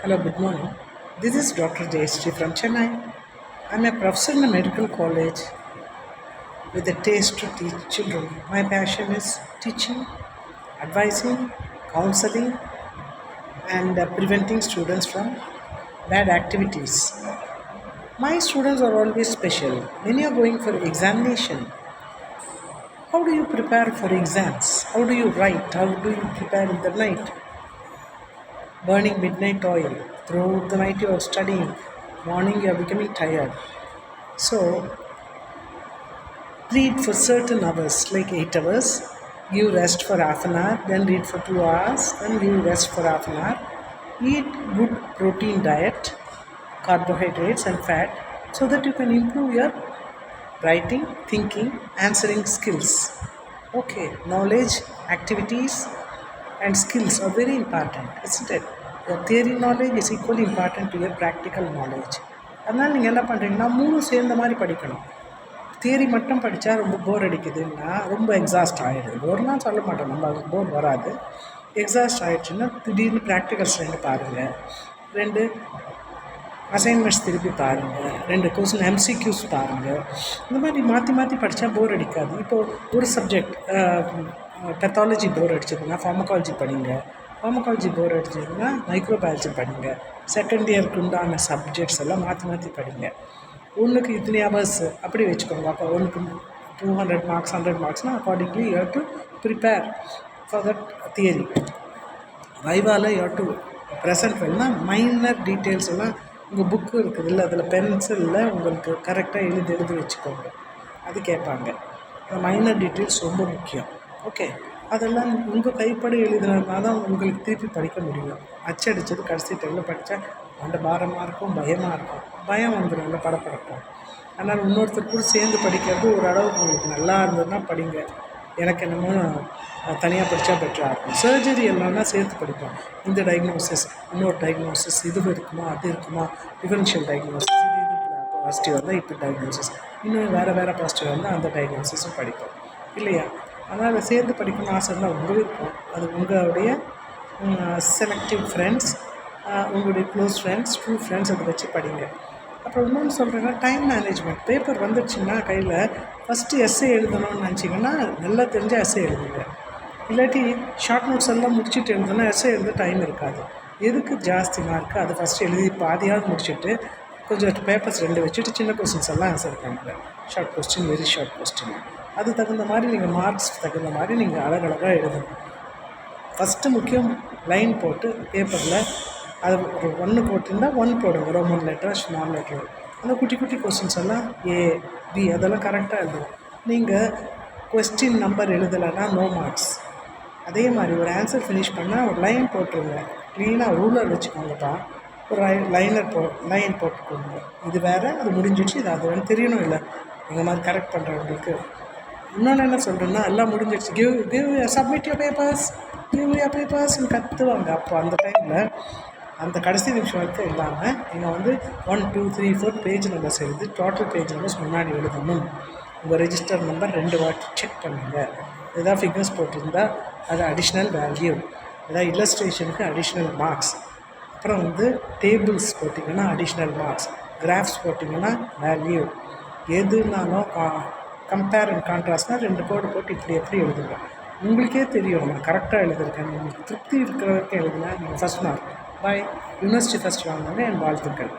Hello, good morning. This is Dr. Jayasri from Chennai. I'm a professor in a medical college with a taste to teach children. My passion is teaching, advising, counseling, and preventing students from bad activities. My students are always special. When you're going for examination, how do you prepare for exams? How do you write? How do you prepare in the night? Burning midnight oil. Throughout the night you are studying. Morning you are becoming tired. So read for certain hours, like 8 hours. Give rest for half an hour, then read for 2 hours, then give rest for half an hour. Eat good protein diet, carbohydrates and fat, so that you can improve your writing, thinking, answering skills. Okay, knowledge, activities, and skills are very important, isn't it? Your theory knowledge is equally important to your practical knowledge. அதனால் நீங்கள் என்ன பண்ணுறீங்கன்னா மூணும் சேர்ந்த மாதிரி படிக்கணும். Theory மட்டும் படித்தா ரொம்ப போர் அடிக்குதுன்னா ரொம்ப எக்ஸாஸ்ட் ஆகிடுது. போர்னால் சொல்ல மாட்டோம், நம்ம அது போர் வராது. எக்ஸாஸ்ட் ஆகிடுச்சுன்னா திடீர்னு ப்ராக்டிகல்ஸ் 2 பாருங்கள், 2 அசைன்மெண்ட்ஸ் திருப்பி பாருங்கள், 2 கொஸ்டின் எம்சிக்யூஸ் பாருங்கள். இந்த மாதிரி மாற்றி மாற்றி படித்தா போர் அடிக்காது. இப்போது ஒரு சப்ஜெக்ட் பெத்தாலஜி போர் அடிச்சதுன்னா ஃபார்மகாலஜி படிங்க, ஃபார்மகாலஜி போர் அடிச்சதுன்னா மைக்ரோபயாலஜி படிங்க. செகண்ட் இயருக்கு உண்டான சப்ஜெக்ட்ஸ் எல்லாம் மாற்றி மாற்றி படிங்க. ஒன்றுக்கு இத்தனை ஹவர்ஸ் அப்படி வச்சுக்கோங்க. அப்போ ஒன்றுக்கு 200 மார்க்ஸ் 100 மார்க்ஸ்னால் accordingly you have to prepare for that theory. வைவாவில் யூ ஹேவ் டு ப்ரெசென்ட் வேணும்னா மைனர் டீட்டெயில்ஸ் எல்லாம் உங்கள் புக்கு இருக்குது இல்லை, அதில் பென்சிலில் உங்களுக்கு கரெக்டாக எழுதி வச்சுக்கோங்க. அது கேட்பாங்க. மைனர் டீட்டெயில்ஸ் ரொம்ப முக்கியம். ஓகே, அதெல்லாம் உங்கள் கைப்பட எழுதுனதுனால தான் உங்களுக்கு திருப்பி படிக்க முடியும். அச்சடித்தது கடைசி டைமில் படித்தா அந்த பாரமாக இருக்கும், பயமாக இருக்கும். பயம் வந்துடும், இல்லை படப்படப்போம். அதனால் இன்னொருத்தர் கூட சேர்ந்து படிக்கிறது ஒரு அளவுக்கு உங்களுக்கு நல்லா இருந்ததுன்னா படிங்க. எனக்கு என்னமோ தனியாக படித்தா பெட்டராக இருக்கும். சர்ஜரி எல்லாம்னா சேர்த்து படிப்போம். இந்த டயக்னோசிஸ், இன்னொரு டயக்னோசிஸ், இது இருக்குமா அது இருக்குமா, டிஃபரன்ஷியல் டயக்னோசிஸ், இது பாசிட்டிவ் வந்தால் இப்போ டயக்னோசிஸ், இன்னும் வேறு பாசிட்டிவ் வந்தால் அந்த டயக்னோசிஸும் படிப்போம் இல்லையா? அதனால் சேர்ந்து படிக்கணும்னு ஆசை இருந்தால் உங்கள் விருப்பம். அது உங்களுடைய செலக்டிவ் ஃப்ரெண்ட்ஸ், உங்களுடைய க்ளோஸ் ஃப்ரெண்ட்ஸ், ட்ரூ ஃப்ரெண்ட்ஸ் அதை வச்சு படிங்க. அப்புறம் இன்னொன்று சொல்கிறேன்னா டைம் மேனேஜ்மெண்ட். பேப்பர் வந்துடுச்சுன்னா கையில் ஃபஸ்ட்டு எஸ்ஸே எழுதணும்னு நினச்சிங்கன்னா நல்லா தெரிஞ்ச எஸ்ஸே எழுதுங்க. இல்லாட்டி ஷார்ட் நோட்ஸ் எல்லாம் முடிச்சுட்டு எழுதுனா எஸ்ஸே எழுத டைம் இருக்காது. எதுக்கு ஜாஸ்தி மார்க்கு அதை ஃபஸ்ட்டு எழுதி பாதியாவது முடிச்சுட்டு கொஞ்சம் பேப்பர்ஸ் 2 வச்சுட்டு சின்ன கொஸ்டின்ஸ் எல்லாம் ஆன்சர் பண்ணுங்கள். Short question, very short question. அது தகுந்த மாதிரி நீங்கள் மார்க்ஸ் தகுந்த மாதிரி நீங்கள் அழகழகாக எழுதணும். ஃபஸ்ட்டு முக்கியம் லைன் போட்டு பேப்பரில் அது ஒரு 1 போட்டிருந்தால் 1 போடுங்க, ரோமன் லெட்டர், ஸ்மால் லெட்டர். அந்த குட்டி குட்டி கொஸ்டின்ஸ் எல்லாம் ஏ பி அதெல்லாம் கரெக்டாக எழுதும். நீங்கள் கொஸ்டின் நம்பர் எழுதலைன்னா நோ மார்க்ஸ். அதே மாதிரி ஒரு ஆன்சர் ஃபினிஷ் பண்ணால் ஒரு லைன் போட்டுருங்க. க்ளீனாக ரூலர் வச்சுக்கோங்கப்பா, ஒரு லைன் போட்டுக்கோங்க. இது வேறு, அது முடிஞ்சிடுச்சு, இது அது வேணும் தெரியணும். இல்லை இந்த மாதிரி கரெக்ட் பண்ணுறவங்களுக்கு இன்னொன்று என்ன சொல்கிறேன்னா எல்லாம் முடிஞ்சிடுச்சு, கிவ் சப்மிட் யுவர் பேப்பர்ஸ்ன்னு கற்றுவாங்க. அப்போ அந்த டைமில் அந்த கடைசி நிமிஷம் வரைக்கும் இல்லாமல் நீங்கள் வந்து 1 2 3 4 பேஜ் நம்பர்ஸ் எழுதி டோட்டல் பேஜ் நம்பர்ஸ் முன்னாடி எழுதணும். உங்கள் ரெஜிஸ்டர் நம்பர் 2 வாட்டி செக் பண்ணுங்கள். எதாவது ஃபிகர்ஸ் போட்டிருந்தால் அது அடிஷ்னல் வேல்யூ, எதாவது இல்லஸ்ட்ரேஷனுக்கு அடிஷ்னல் மார்க்ஸ். அப்புறம் வந்து டேபிள்ஸ் போட்டிங்கன்னா அடிஷ்னல் மார்க்ஸ், கிராஃப்ஸ் போட்டிங்கன்னா வேல்யூ. எதுனாலும் கம்பேர் அண்ட் கான்ட்ராஸ்ட்னால் 2 கோடு போட்டு இப்படி எப்படி எழுதுங்க. உங்களுக்கே தெரியும் நான் கரெக்டாக எழுதியிருக்கேன். உங்களுக்கு திருப்தி இருக்கிற வரைக்கும் எழுதுனா நீங்கள் ஃபஸ்ட் மார்க். பாய். யூனிவர்சிட்டி ஃபஸ்ட் வாங்குங்க. என் வாழ்த்துக்கள்.